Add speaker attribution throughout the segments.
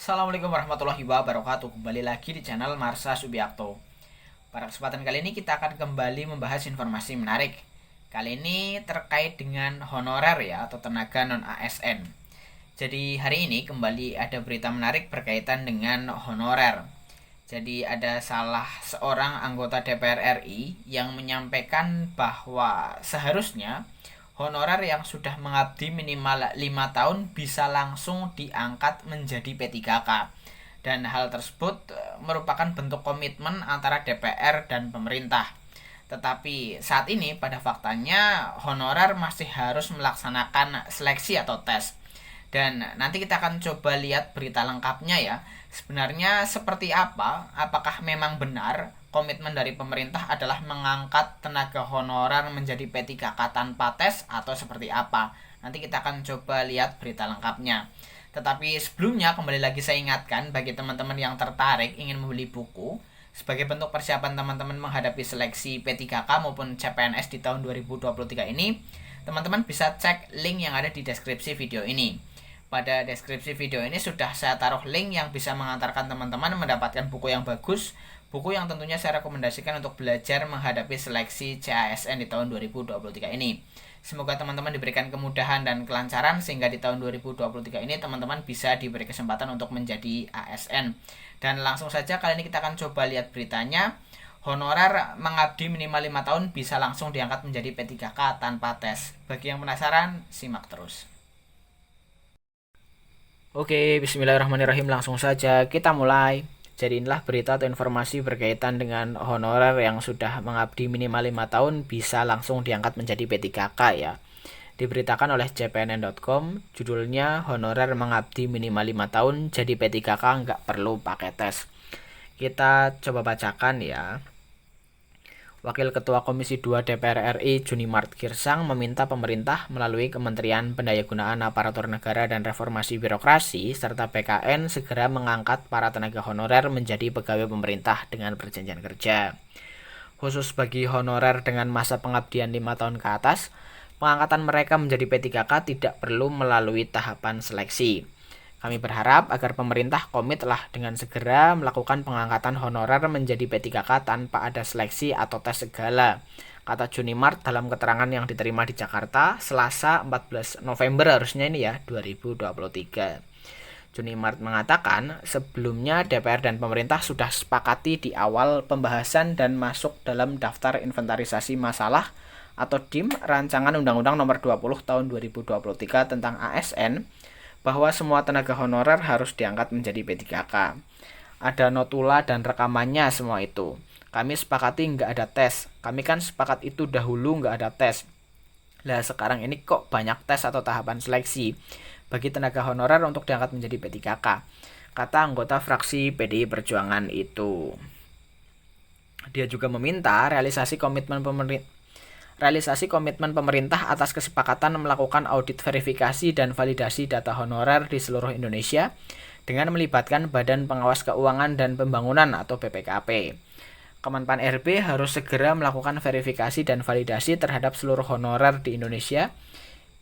Speaker 1: Assalamualaikum warahmatullahi wabarakatuh. Kembali lagi di channel Marsha Subiakto. Pada kesempatan kali ini kita akan kembali membahas informasi menarik. Kali ini terkait dengan honorer ya atau tenaga non ASN. Jadi hari ini kembali ada berita menarik berkaitan dengan honorer. Jadi ada salah seorang anggota DPR RI yang menyampaikan bahwa seharusnya honorer yang sudah mengabdi minimal 5 tahun bisa langsung diangkat menjadi P3K. Dan hal tersebut merupakan bentuk komitmen antara DPR dan pemerintah. Tetapi saat ini pada faktanya honorer masih harus melaksanakan seleksi atau tes. Dan nanti kita akan coba lihat berita lengkapnya ya. Sebenarnya seperti apa? Apakah memang benar komitmen dari pemerintah adalah mengangkat tenaga honorer menjadi P3K tanpa tes atau seperti apa? Nanti kita akan coba lihat berita lengkapnya. Tetapi sebelumnya kembali lagi saya ingatkan bagi teman-teman yang tertarik ingin membeli buku sebagai bentuk persiapan teman-teman menghadapi seleksi P3K maupun CPNS di tahun 2023 ini, teman-teman bisa cek link yang ada di deskripsi video ini. Pada deskripsi video ini sudah saya taruh link yang bisa mengantarkan teman-teman mendapatkan buku yang bagus, buku yang tentunya saya rekomendasikan untuk belajar menghadapi seleksi CASN di tahun 2023 ini. Semoga teman-teman diberikan kemudahan dan kelancaran sehingga di tahun 2023 ini teman-teman bisa diberi kesempatan untuk menjadi ASN. Dan langsung saja kali ini kita akan coba lihat beritanya. Honorer mengabdi minimal 5 tahun bisa langsung diangkat menjadi P3K tanpa tes. Bagi yang penasaran, simak terus. Oke, bismillahirrahmanirrahim, langsung saja kita mulai. Jadi inilah berita atau informasi berkaitan dengan honorer yang sudah mengabdi minimal 5 tahun bisa langsung diangkat menjadi P3K ya. Diberitakan oleh cpnn.com, judulnya honorer mengabdi minimal 5 tahun jadi P3K nggak perlu pakai tes. Kita coba bacakan ya. Wakil Ketua Komisi 2 DPR RI Junimart Girsang meminta pemerintah melalui Kementerian Pendayagunaan Aparatur Negara dan Reformasi Birokrasi serta PKN segera mengangkat para tenaga honorer menjadi pegawai pemerintah dengan perjanjian kerja. Khusus bagi honorer dengan masa pengabdian 5 tahun ke atas, pengangkatan mereka menjadi P3K tidak perlu melalui tahapan seleksi. Kami berharap agar pemerintah komitlah dengan segera melakukan pengangkatan honorer menjadi P3K tanpa ada seleksi atau tes segala, kata Junimart dalam keterangan yang diterima di Jakarta Selasa 14 November harusnya ini ya 2023. Junimart mengatakan sebelumnya DPR dan pemerintah sudah sepakati di awal pembahasan dan masuk dalam daftar inventarisasi masalah atau DIM Rancangan Undang-Undang Nomor 20 Tahun 2023 tentang ASN bahwa semua tenaga honorer harus diangkat menjadi P3K. Ada notula dan rekamannya semua itu. Kami sepakati nggak ada tes. Kami kan sepakat itu dahulu nggak ada tes. Lah sekarang ini kok banyak tes atau tahapan seleksi bagi tenaga honorer untuk diangkat menjadi P3K, kata anggota fraksi PDI Perjuangan itu. Dia juga meminta realisasi komitmen pemerintah atas kesepakatan melakukan audit verifikasi dan validasi data honorer di seluruh Indonesia dengan melibatkan Badan Pengawas Keuangan dan Pembangunan atau BPKP. Kemenpan RB harus segera melakukan verifikasi dan validasi terhadap seluruh honorer di Indonesia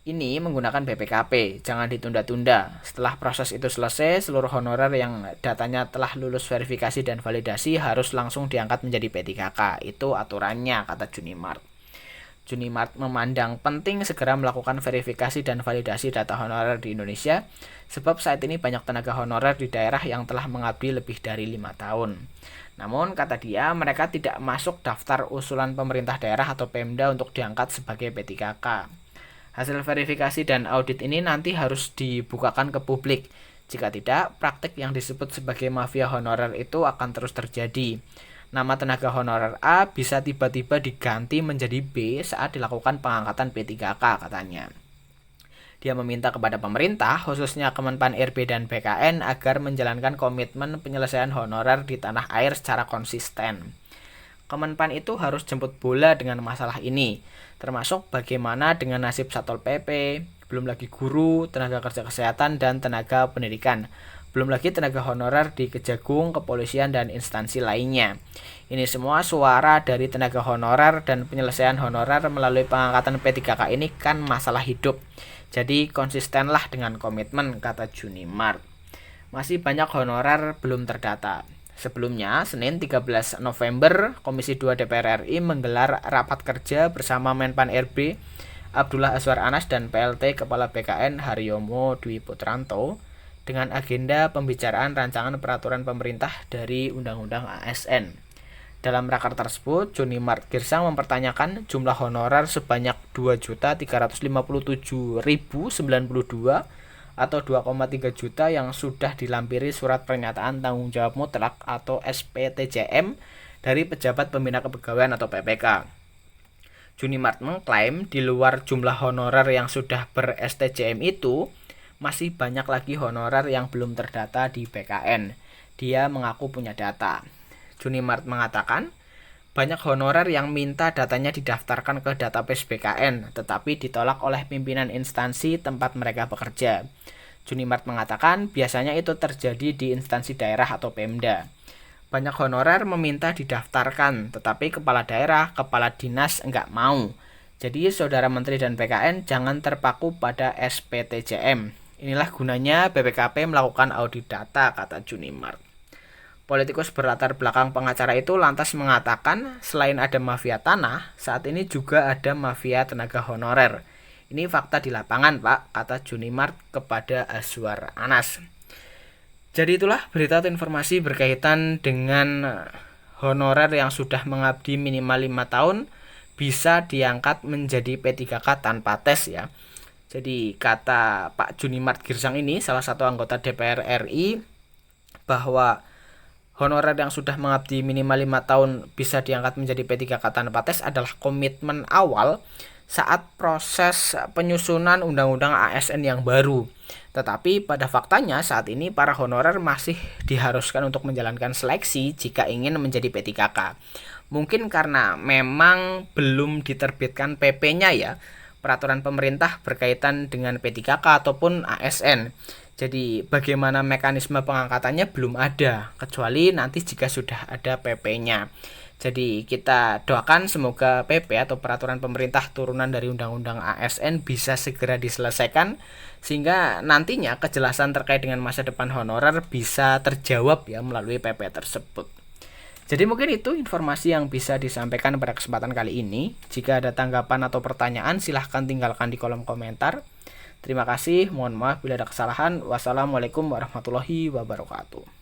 Speaker 1: ini menggunakan BPKP. Jangan ditunda-tunda. Setelah proses itu selesai, seluruh honorer yang datanya telah lulus verifikasi dan validasi harus langsung diangkat menjadi P3K. Itu aturannya, kata Junimart. Junimart memandang penting segera melakukan verifikasi dan validasi data honorer di Indonesia, sebab saat ini banyak tenaga honorer di daerah yang telah mengabdi lebih dari 5 tahun. Namun, kata dia, mereka tidak masuk daftar usulan pemerintah daerah atau Pemda untuk diangkat sebagai P3K. Hasil verifikasi dan audit ini nanti harus dibukakan ke publik. Jika tidak, praktik yang disebut sebagai mafia honorer itu akan terus terjadi. Nama tenaga honorer A bisa tiba-tiba diganti menjadi B saat dilakukan pengangkatan P3K, katanya. Dia meminta kepada pemerintah, khususnya Kemenpan RB dan BKN, agar menjalankan komitmen penyelesaian honorer di tanah air secara konsisten. Kemenpan itu harus jemput bola dengan masalah ini, termasuk bagaimana dengan nasib Satpol PP, belum lagi guru, tenaga kerja kesehatan, dan tenaga pendidikan. Belum lagi tenaga honorer di Kejagung, kepolisian, dan instansi lainnya. Ini semua suara dari tenaga honorer dan penyelesaian honorer melalui pengangkatan P3K ini kan masalah hidup. Jadi konsistenlah dengan komitmen, kata Junimart. masih banyak honorer belum terdata. Sebelumnya, Senin 13 November, Komisi 2 DPR RI menggelar rapat kerja bersama Menpan RB Abdullah Azwar Anas dan PLT Kepala BKN Haryomo Dwi Putranto dengan agenda pembicaraan rancangan peraturan pemerintah dari Undang-Undang ASN. Dalam raker tersebut, Joni Mart Girsang mempertanyakan jumlah honorer sebanyak 2.357.092 atau 2,3 juta yang sudah dilampiri surat pernyataan tanggung jawab mutlak atau SPTJM dari pejabat pembina kepegawaian atau PPK. Joni Mart mengklaim di luar jumlah honorer yang sudah ber-STJM itu, masih banyak lagi honorer yang belum terdata di BKN. Dia mengaku punya data. Joni Mart mengatakan, banyak honorer yang minta datanya didaftarkan ke database BKN, tetapi ditolak oleh pimpinan instansi tempat mereka bekerja. Joni Mart mengatakan, biasanya itu terjadi di instansi daerah atau Pemda. Banyak honorer meminta didaftarkan, tetapi kepala daerah, kepala dinas enggak mau. Jadi, Saudara Menteri dan BKN jangan terpaku pada SPTJM. Inilah gunanya BPKP melakukan audit data, kata Joni Mart. Politikus berlatar belakang pengacara itu lantas mengatakan selain ada mafia tanah, saat ini juga ada mafia tenaga honorer. Ini fakta di lapangan, Pak, kata Joni Mart kepada Azwar Anas. Jadi itulah berita atau informasi berkaitan dengan honorer yang sudah mengabdi minimal 5 tahun bisa diangkat menjadi P3K tanpa tes ya. Jadi kata Pak Joni Mart Girsang ini, salah satu anggota DPR RI, bahwa honorer yang sudah mengabdi minimal 5 tahun bisa diangkat menjadi P3K tanpa tes adalah komitmen awal saat proses penyusunan Undang-Undang ASN yang baru. Tetapi pada faktanya saat ini para honorer masih diharuskan untuk menjalankan seleksi jika ingin menjadi P3K. Mungkin karena memang belum diterbitkan PP-nya ya, peraturan pemerintah berkaitan dengan P3K ataupun ASN. Jadi bagaimana mekanisme pengangkatannya belum ada, kecuali nanti jika sudah ada PP-nya. Jadi kita doakan semoga PP atau peraturan pemerintah turunan dari Undang-Undang ASN bisa segera diselesaikan, sehingga nantinya kejelasan terkait dengan masa depan honorer bisa terjawab ya melalui PP tersebut. Jadi mungkin itu informasi yang bisa disampaikan pada kesempatan kali ini. Jika ada tanggapan atau pertanyaan silahkan tinggalkan di kolom komentar. Terima kasih, mohon maaf bila ada kesalahan. Wassalamualaikum warahmatullahi wabarakatuh.